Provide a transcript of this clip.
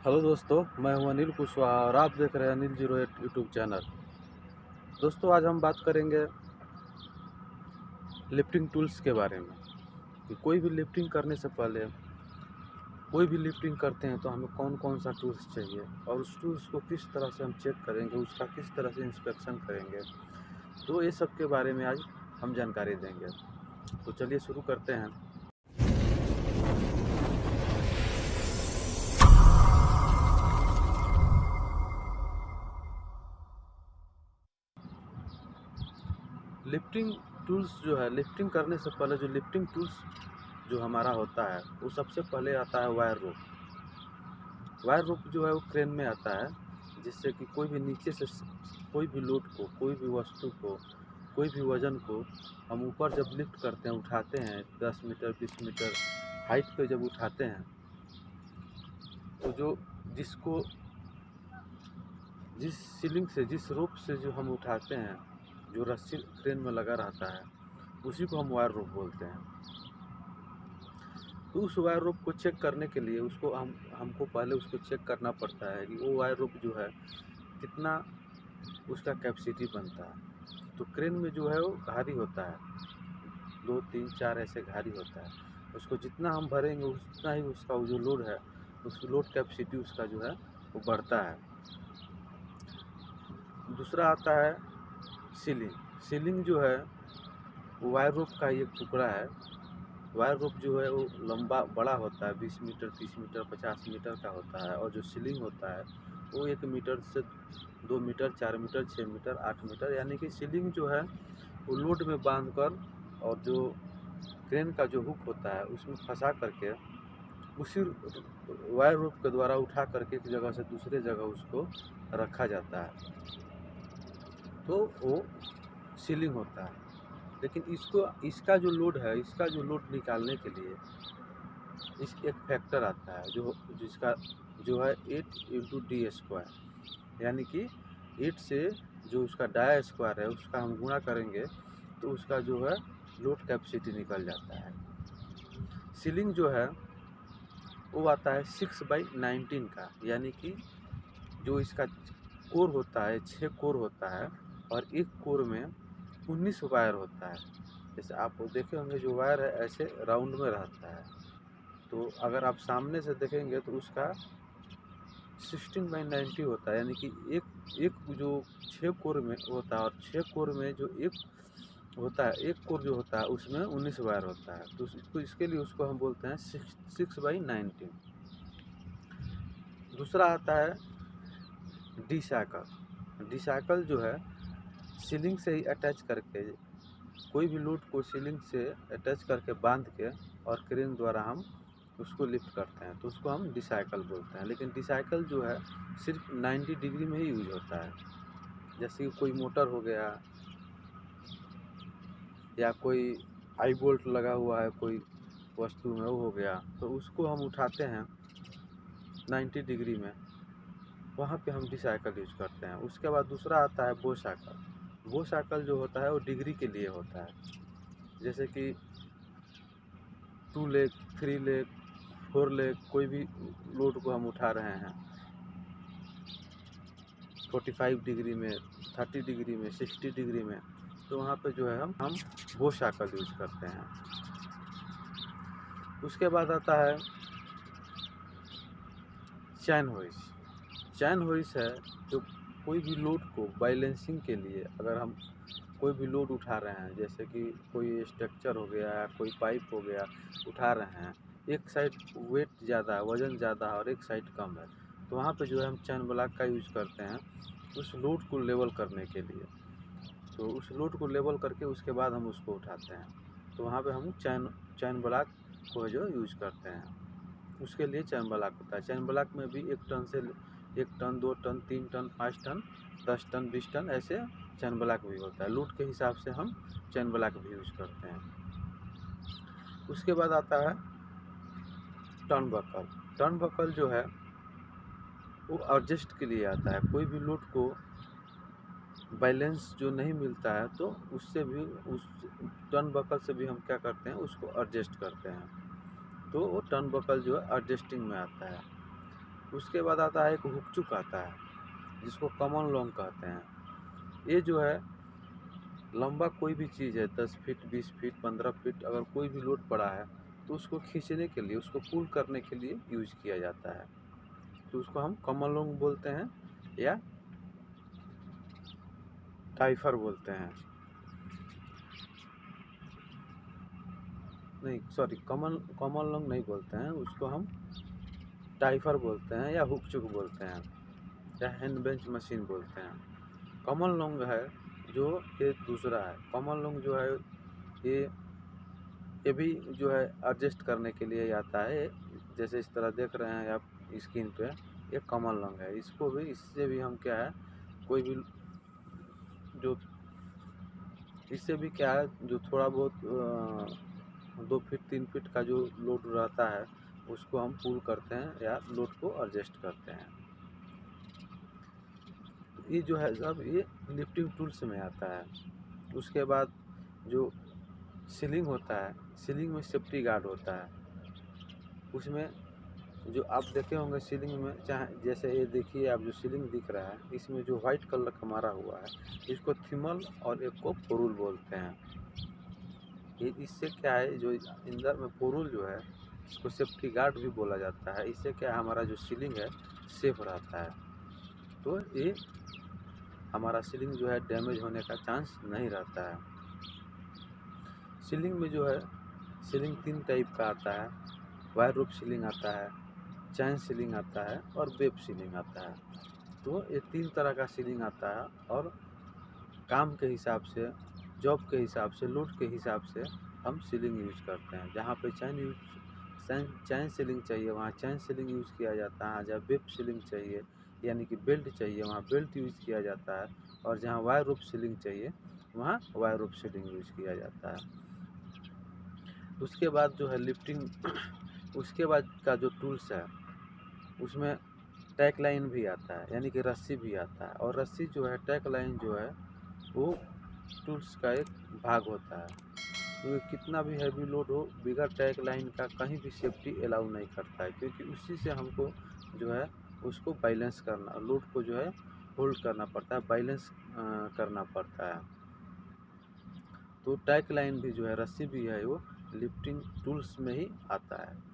Hello दोस्तों, मैं हूं अनिल कुशवाहा और आप देख रहे हैं अनिल 08 यूट्यूब चैनल। दोस्तों, आज हम बात करेंगे लिफ्टिंग टूल्स के बारे में कि कोई भी लिफ्टिंग करने से पहले कोई भी लिफ्टिंग करते हैं तो हमें कौन कौन सा टूल्स चाहिए और उस टूल्स को किस तरह से हम चेक करेंगे, उसका किस तरह से इंस्पेक्शन करेंगे। तो ये सब के बारे में आज हम जानकारी देंगे। तो चलिए शुरू करते हैं। लिफ्टिंग टूल्स जो है, लिफ्टिंग करने से पहले जो लिफ्टिंग टूल्स जो हमारा होता है वो सबसे पहले आता है वायर रोप। वायर रोप जो है वो क्रेन में आता है, जिससे कि कोई भी नीचे से कोई भी लोड को, कोई भी वस्तु को, कोई भी वज़न को हम ऊपर जब लिफ्ट करते हैं, उठाते हैं 10 मीटर 20 मीटर हाइट पे जब उठाते हैं तो जो जिसको जिस सीलिंग से, जिस रोप से जो हम उठाते हैं, जो रस्सी क्रेन में लगा रहता है, उसी को हम वायर रोप बोलते हैं। तो उस वायर रोप को चेक करने के लिए हमको पहले उसको चेक करना पड़ता है कि वो वायर रोप जो है कितना उसका कैपेसिटी बनता है। तो क्रेन में जो है वो भारी होता है, 2 3 4 ऐसे भारी होता है। उसको जितना हम भरेंगे उतना ही उसका जो लोड है, उस लोड कैपेसिटी उसका जो है वो बढ़ता है। दूसरा आता है सीलिंग। सीलिंग जो है वो वायर रोप का ही एक टुकड़ा है। वायर रोप जो है वो लंबा बड़ा होता है, 20 मीटर 30 मीटर 50 मीटर का होता है, और जो सीलिंग होता है वो 1 मीटर से 2 मीटर 4 मीटर 6 मीटर 8 मीटर, यानी कि सीलिंग जो है वो लोड में बांधकर और जो क्रेन का जो हुक होता है उसमें फंसा करके उसी वायर रोप के द्वारा उठा करके एक जगह से दूसरे जगह उसको रखा जाता है, तो वो सीलिंग होता है। लेकिन इसका जो लोड है, इसका जो लोड निकालने के लिए इस एक फैक्टर आता है जिसका जो है 8 इंटू डी स्क्वायर, यानी कि 8 से जो उसका डाया स्क्वायर है उसका हम गुणा करेंगे तो उसका जो है लोड कैपेसिटी निकल जाता है। सीलिंग जो है वो आता है 6/19 का, यानी कि जो इसका कोर होता है 6 कोर होता है और एक कोर में 19 वायर होता है। जैसे आप देखे होंगे जो वायर है ऐसे राउंड में रहता है, तो अगर आप सामने से देखेंगे तो उसका 16/90 होता है, यानी कि एक एक जो 6 कोर में होता है और 6 कोर में जो एक होता है, एक कोर जो होता है उसमें 19 वायर होता है, तो इसके लिए उसको हम बोलते हैं 6/19। दूसरा आता है डी साइकिल। डी साइकिल जो है सीलिंग से ही अटैच करके, कोई भी लोड को सीलिंग से अटैच करके बांध के और क्रेन द्वारा हम उसको लिफ्ट करते हैं, तो उसको हम डिसाइकल बोलते हैं। लेकिन डिसाइकल जो है सिर्फ 90 डिग्री में ही यूज होता है। जैसे कि कोई मोटर हो गया या कोई आई बोल्ट लगा हुआ है कोई वस्तु में, वो हो गया, तो उसको हम उठाते हैं 90 डिग्री में, वहाँ पे हम डिसाइकल यूज करते हैं। उसके बाद दूसरा आता है बो साइकिल। बो साइकिल जो होता है वो डिग्री के लिए होता है। जैसे कि 2 लेग 3 लेग 4 लेग कोई भी लोड को हम उठा रहे हैं 45 डिग्री में, 30 डिग्री में, 60 डिग्री में, तो वहाँ पे जो है हम वो साइकिल यूज करते हैं। उसके बाद आता है चैन होइस। चैन होइस है जो कोई भी लोड को बैलेंसिंग के लिए, अगर हम कोई भी लोड उठा रहे हैं, जैसे कि कोई स्ट्रक्चर हो गया या कोई पाइप हो गया, उठा रहे हैं, एक साइड वेट ज़्यादा है, वज़न ज़्यादा है और एक साइड कम है, तो वहाँ पे जो है हम चैन ब्लॉक का यूज करते हैं उस लोड को लेवल करने के लिए। तो उस लोड को लेवल करके उसके बाद हम उसको उठाते हैं, तो वहाँ पे हम चैन ब्लॉक को जो यूज करते हैं, उसके लिए चैन ब्लॉक होता है। चैन ब्लॉक में भी 1 टन से 1 ton 2 ton 3 ton 5 ton 10 ton 20 ton ऐसे चैन ब्लॉक भी होता है। लोड के हिसाब से हम चैन ब्लॉक भी यूज करते हैं। उसके बाद आता है टर्न बकल। टर्न बकल जो है वो एडजस्ट के लिए आता है। कोई भी लोड को बैलेंस जो नहीं मिलता है तो उससे भी, उस टर्न बकल से भी हम क्या करते हैं, उसको एडजस्ट करते हैं, तो वो टर्न बकल जो है एडजस्टिंग में आता है। उसके बाद आता है एक हुकचुक आता है, जिसको कॉमन लॉन्ग कहते हैं। ये जो है लंबा कोई भी चीज़ है, 10 फीट 20 फीट 15 फीट, अगर कोई भी लोड पड़ा है तो उसको खींचने के लिए, उसको पुल करने के लिए यूज किया जाता है। तो उसको हम कॉमन लॉन्ग बोलते हैं या टाइफर बोलते हैं। नहीं सॉरी, कॉमन कॉमन लॉन्ग नहीं बोलते हैं, उसको हम टाइफर बोलते हैं या हुकचुक बोलते हैं या हैंड बेंच मशीन बोलते हैं। कॉमन लॉन्ग है जो ये दूसरा है। कॉमन लॉन्ग जो है ये ये भी जो है एडजस्ट करने के लिए आता है। जैसे इस तरह देख रहे हैं आप स्क्रीन पे, ये कॉमन लॉन्ग है। इसको भी, इससे भी हम क्या है, कोई भी जो इससे भी क्या है, जो थोड़ा बहुत 2 फीट 3 फीट का जो लोड रहता है उसको हम पुल करते हैं या लोड को एडजस्ट करते हैं। ये जो है सब ये लिफ्टिंग टूल्स में आता है। उसके बाद जो सीलिंग होता है, सीलिंग में सेफ्टी गार्ड होता है। उसमें जो आप देखे होंगे सीलिंग में, चाहे जैसे ये देखिए आप जो सीलिंग दिख रहा है, इसमें जो वाइट कलर का मारा हुआ है, इसको थिमल और एक को पोरुल बोलते हैं। ये इससे क्या है, जो अंदर में पोरुल जो है इसको सेफ्टी गार्ड भी बोला जाता है। इससे क्या है, हमारा जो सीलिंग है सेफ रहता है। तो ये हमारा सीलिंग जो है डैमेज होने का चांस नहीं रहता है। सीलिंग में जो है, सीलिंग 3 टाइप का आता है। वायर रूफ सीलिंग आता है, चैन सीलिंग आता है और वेब सीलिंग आता है। तो ये 3 तरह का सीलिंग आता है और काम के हिसाब से, जॉब के हिसाब से, लोड के हिसाब से हम सीलिंग यूज करते हैं। जहाँ पे चैन सीलिंग चाहिए वहाँ चैन सीलिंग यूज किया जाता है। जहाँ वेब सीलिंग चाहिए यानी कि बेल्ट चाहिए वहाँ बेल्ट यूज किया जाता है। और जहाँ वायर रूफ सीलिंग चाहिए वहाँ वायर रूफ सीलिंग यूज किया जाता है। उसके बाद जो है लिफ्टिंग उसके बाद का जो टूल्स है उसमें टैग लाइन भी आता है, यानी कि रस्सी भी आता है। और रस्सी जो है, टैग लाइन जो है वो टूल्स का एक भाग होता है। तो कितना भी हैवी लोड हो, बिगर टैग लाइन का कहीं भी सेफ्टी अलाउ नहीं करता है, क्योंकि उसी से हमको जो है उसको बैलेंस करना, लोड को जो है होल्ड करना पड़ता है, बैलेंस करना पड़ता है। तो टैग लाइन भी जो है, रस्सी भी है, वो लिफ्टिंग टूल्स में ही आता है।